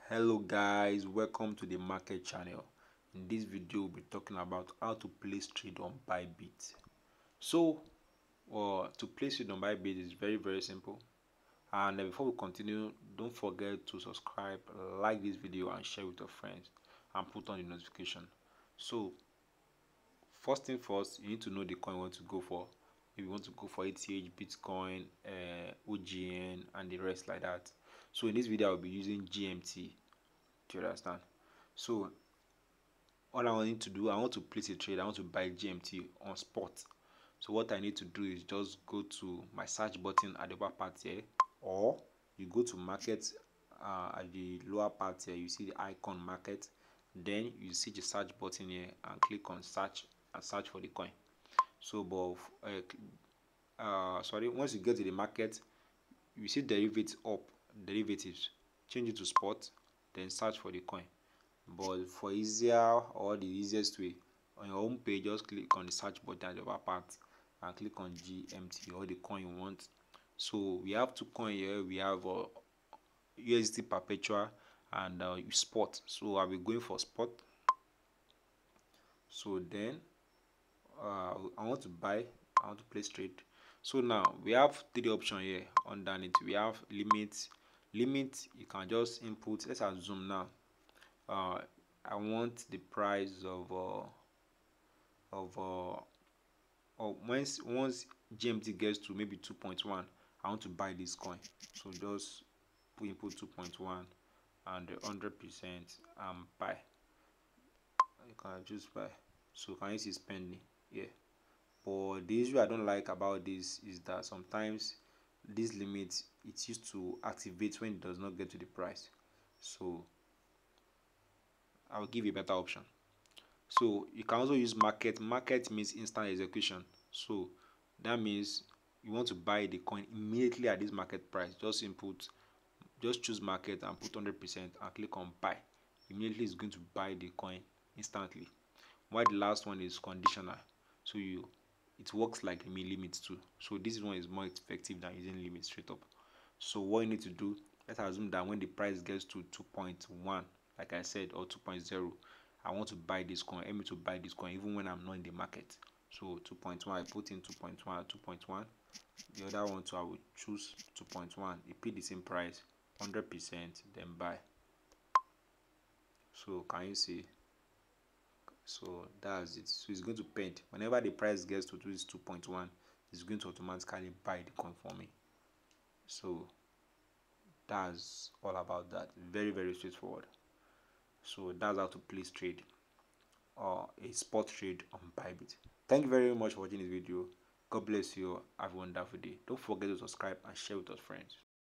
Hello guys, welcome to the market channel. In this video we'll be talking about how to place trade on Bybit. So to place trade on Bybit is very simple, and before we continue, don't forget to subscribe, like this video and share with your friends and put on the notification. So first thing first, you need to know the coin you want to go for. If you want to go for ETH, Bitcoin, OGN and the rest like that. So in this video I'll be using GMT. Do you understand? So all I need to do, I want to place a trade. I want to buy GMT on spot. So what I need to do is just go to my search button at the upper part here, or you go to market at the lower part here. You see the icon market, then you see the search button here and click on search and search for the coin. So sorry, once you get to the market, you see derivatives, change it to spot, then search for the coin. But for easier or the easiest way, on your home page, just click on the search button at the upper part and click on GMT or the coin you want. So we have two coins here. We have USD perpetual and spot. So I'll be going for spot. So then I want to buy, I want to place trade. So now we have three options here underneath. We have limit. You can just input. Let's assume now I want the price of once GMT gets to maybe 2.1, I want to buy this coin. So just input 2.1 and 100% buy. You can just buy. So can you see spending? Yeah. But the issue I don't like about this is that sometimes this limit, it's used to activate when it does not get to the price. So I will give you a better option. So you can also use market. Market means instant execution. So that means you want to buy the coin immediately at this market price. Just choose market and put 100% and click on buy. Immediately it's going to buy the coin instantly. While the last one is conditional. So it works like limits too. So this one is more effective than using limit straight up. So what you need to do, let's assume that when the price gets to 2.1, like I said, or 2.0, I want to buy this coin. Help me to buy this coin even when I'm not in the market. So 2.1, I put in 2.1, 2.1. The other one too, I will choose 2.1. It paid the same price, 100%, then buy. So can you see? So that's it. So it's going to paint. Whenever the price gets to this 2.1, it's going to automatically buy the coin for me. So that's all about that. Very straightforward. So that's how to place trade or a spot trade on Bybit. Thank you very much for watching this video. God bless you. Have a wonderful day. Don't forget to subscribe and share with your friends.